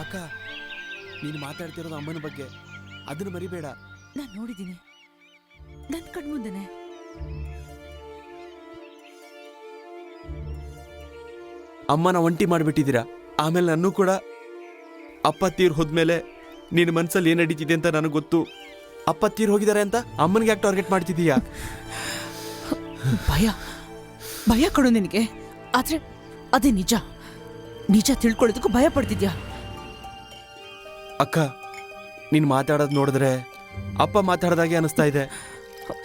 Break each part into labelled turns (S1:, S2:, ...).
S1: ಅಕ್ಕ, ನೀನು ಮಾತಾಡ್ತಿರೋದು ಅಮ್ಮನ ಬಗ್ಗೆ, ಅದನ್ನು ಮರಿಬೇಡ.
S2: ನಾನು ನೋಡಿದ್ದೀನಿ, ನನ್ನ ಕಣ್ಮುಂದೆನೆ.
S1: ಅಮ್ಮನ ಒಂಟಿ ಮಾಡಿಬಿಟ್ಟಿದ್ದೀರಾ. ಆಮೇಲೆ ನನ್ನೂ ಕೂಡ ಅಪ್ಪ ತೀರ್ ಹೋದ್ಮೇಲೆ ನಿನ್ನ ಮನಸ್ಸಲ್ಲಿ ಏನು ನಡೀತಿದೆ ಅಂತ ನನಗೆ ಗೊತ್ತು. ಅಪ್ಪ ತೀರ್ ಹೋಗಿದ್ದಾರೆ ಅಂತ ಅಮ್ಮನಿಗೆ ಯಾಕೆ ಟಾರ್ಗೆಟ್ ಮಾಡ್ತಿದ್ದೀಯಾ?
S2: ಭಯ ಕೊಡು ನಿನಗೆ. ಆದ್ರೆ ಅದೇ ನಿಜ ತಿಳ್ಕೊಳ್ಳೋದಕ್ಕೂ ಭಯ ಪಡ್ತಿದ್ಯಾ?
S1: ಅಕ್ಕ, ನೀನು ಮಾತಾಡೋದು ನೋಡಿದ್ರೆ ಅಪ್ಪ ಮಾತಾಡ್ದಾಗೆ ಅನಿಸ್ತಾ ಇದೆ.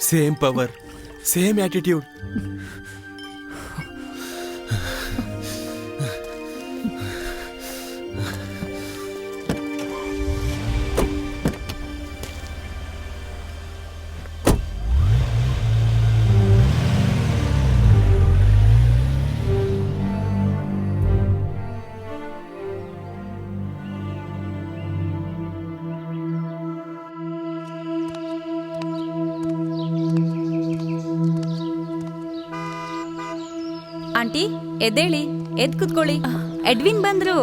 S1: Same power, same attitude.
S3: Aunty, ಎದ್ದೇಳಿ, ಎದ್ ಕುತ್ಕೊಳ್ಳಿ. ಎಡ್ವಿನ್ ಬಂದ್ರು.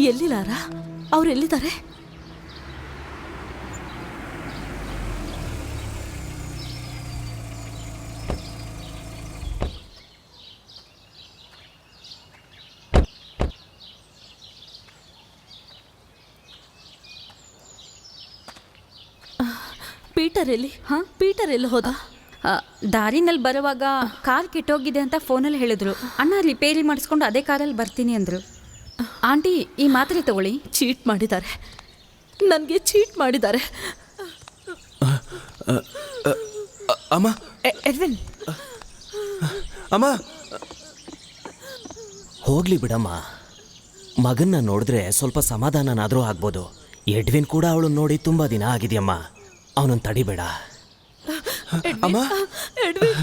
S2: ಎಲ್ಲಿ ಲಾರಾ? ಅವ್ರು ಎಲ್ಲಿದ್ದಾರೆ? ಪೀಟರ್ ಎಲ್ಲಿ ಹೋದ?
S3: ದಾರಿನಲ್ಲಿ ಬರುವಾಗ ಕಾರ್ ಕೆಟ್ಟೋಗಿದೆ ಅಂತ ಫೋನಲ್ಲಿ ಹೇಳಿದ್ರು. ಅಣ್ಣ ರಿಪೇರಿ ಮಾಡಿಸ್ಕೊಂಡು ಅದೇ ಕಾರಲ್ಲಿ ಬರ್ತೀನಿ ಅಂದ್ರು. ಆಂಟಿ, ಈ ಮಾತ್ರೆ ತಗೊಳ್ಳಿ.
S2: ಚೀಟ್ ಮಾಡಿದ್ದಾರೆ, ನನಗೆ ಚೀಟ್ ಮಾಡಿದ್ದಾರೆ.
S1: ಅಮ್ಮ,
S2: ಎಡ್ವಿನ್,
S1: ಅಮ್ಮ.
S4: ಹೋಗ್ಲಿ ಬಿಡಮ್ಮ, ಮಗನ್ನ ನೋಡಿದ್ರೆ ಸ್ವಲ್ಪ ಸಮಾಧಾನನಾದರೂ ಆಗ್ಬೋದು. ಎಡ್ವಿನ್ ಕೂಡ ಅವಳು ನೋಡಿ ತುಂಬಾ ದಿನ ಆಗಿದೆಯಮ್ಮ, ಅವನನ್ನು ತಡಿಬೇಡ.
S1: ಅಮ್ಮ,
S2: ಎಡ್ವಿನ್,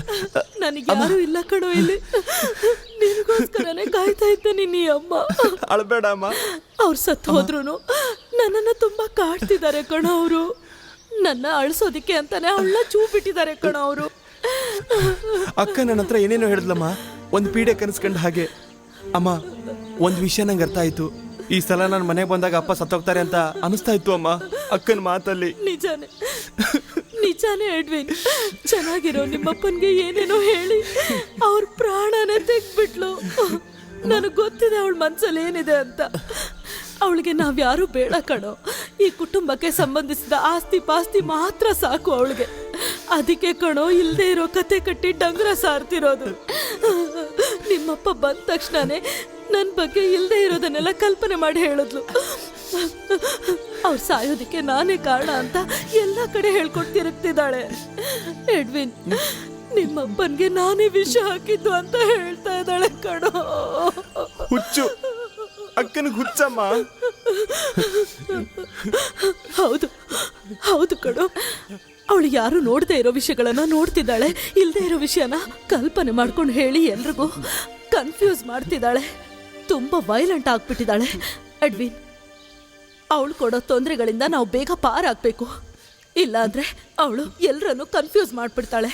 S2: ನನಗೆ ಯಾರು ಇಲ್ಲ ಕಣೋ ಇಲ್ಲಿ. ನಿನಗೋಸ್ಕರನೇ ಕಾಯ್ತಾ ಇದ್ದೆ ನಿನ್ನ ಅಮ್ಮ.
S1: ಅಳಬೇಡ ಅಮ್ಮ.
S2: ಅವ್ರು ಸತ್ತು ಹೋದ್ರು ನನ್ನನ್ನು ತುಂಬಾ ಕಾಡ್ತಿದ್ದಾರೆ ಕಣೋ ಅವರು. ನನ್ನ ಅಳಿಸೋದಿಕ್ಕೆ ಅಂತಾನೆ ಅವಳನ್ನ ಚೂ ಬಿಟ್ಟಿದ್ದಾರೆ ಕಣೋ ಅವರು.
S1: ಅಕ್ಕ ನನ್ನ ಹತ್ರ ಏನೇನೋ ಹೇಳಿದ್ಲಮ್ಮ, ಒಂದು ಪೀಡೆ ಕನಸ್ಕೊಂಡ ಹಾಗೆ. ಅಮ್ಮ, ಒಂದು ವಿಷಯ ನಂಗೆ ಅರ್ಥ ಆಯ್ತು. ಈ ಸಲ ನಾನು ಮನೆಗೆ ಬಂದಾಗ ಅಪ್ಪ ಸತ್ತೋಗ್ತಾರೆ ಅಂತ ಅನಿಸ್ತಾ ಇತ್ತು ಅಮ್ಮ, ಅಕ್ಕನ ಮಾತಲ್ಲಿ.
S2: ನಿಜಾನೇ ಎಡ್ವಿನ್. ಚೆನ್ನಾಗಿರೋ ನಿಮ್ಮಪ್ಪನ್ಗೆ ಏನೇನೋ ಹೇಳಿ ಅವ್ರ ಪ್ರಾಣನೇ ತೆಗ್ಬಿಟ್ಲು. ನನಗೆ ಗೊತ್ತಿದೆ ಅವಳ ಮನ್ಸಲ್ಲಿ ಏನಿದೆ ಅಂತ. ಅವಳಿಗೆ ನಾವ್ಯಾರೂ ಬೇಡ ಕಣೋ. ಈ ಕುಟುಂಬಕ್ಕೆ ಸಂಬಂಧಿಸಿದ ಆಸ್ತಿ ಪಾಸ್ತಿ ಮಾತ್ರ ಸಾಕು ಅವಳಿಗೆ. ಅದಕ್ಕೆ ಕಣೋ ಇಲ್ಲದೆ ಇರೋ ಕತೆ ಕಟ್ಟಿ ಡಂಗ್ರ ಸಾರ್ತಿರೋದು. ನಿಮ್ಮಪ್ಪ ಬಂದ ತಕ್ಷಣನೇ ನನ್ನ ಬಗ್ಗೆ ಇಲ್ಲದೆ ಇರೋದನ್ನೆಲ್ಲ ಕಲ್ಪನೆ ಮಾಡಿ ಹೇಳಿದ್ಲು. ಅವ್ರು ಸಾಯೋದಕ್ಕೆ ನಾನೇ ಕಾರಣ ಅಂತ ಎಲ್ಲ ಕಡೆ ಹೇಳ್ಕೊಂಡು ತಿರುಗ್ತಿದ್ದಾಳೆ. ಎಡ್ವಿನ್, ನಿಮ್ಮಪ್ಪನ್ಗೆ ನಾನೇ ವಿಷ ಹಾಕಿದ್ದು ಅಂತ ಹೇಳ್ತಾ ಇದ್ದಾಳೆ ಕಣೋ.
S1: ಹುಚ್ಚು, ಅಕ್ಕನಿಗೆ ಹುಚ್ಚಮ್ಮ.
S2: ಹೌದು ಕಣೋ. ಅವಳು ಯಾರು ನೋಡದೆ ಇರೋ ವಿಷಯಗಳನ್ನ ನೋಡ್ತಿದ್ದಾಳೆ. ಇಲ್ಲದೆ ಇರೋ ವಿಷಯನ ಕಲ್ಪನೆ ಮಾಡ್ಕೊಂಡು ಹೇಳಿ ಎಲ್ರಿಗೂ ಕನ್ಫ್ಯೂಸ್ ಮಾಡ್ತಿದ್ದಾಳೆ. ತುಂಬಾ ವೈಲೆಂಟ್ ಆಗ್ಬಿಟ್ಟಿದ್ದಾಳೆ. ಎಡ್ವಿನ್, ಅವಳು ಕೊಡೋ ತೊಂದರೆಗಳಿಂದ ನಾವು ಬೇಗ ಪಾರಾಗಬೇಕು. ಇಲ್ಲಾಂದ್ರೆ ಅವಳು ಎಲ್ಲರನ್ನು ಕನ್ಫ್ಯೂಸ್ ಮಾಡ್ಬಿಡ್ತಾಳೆ.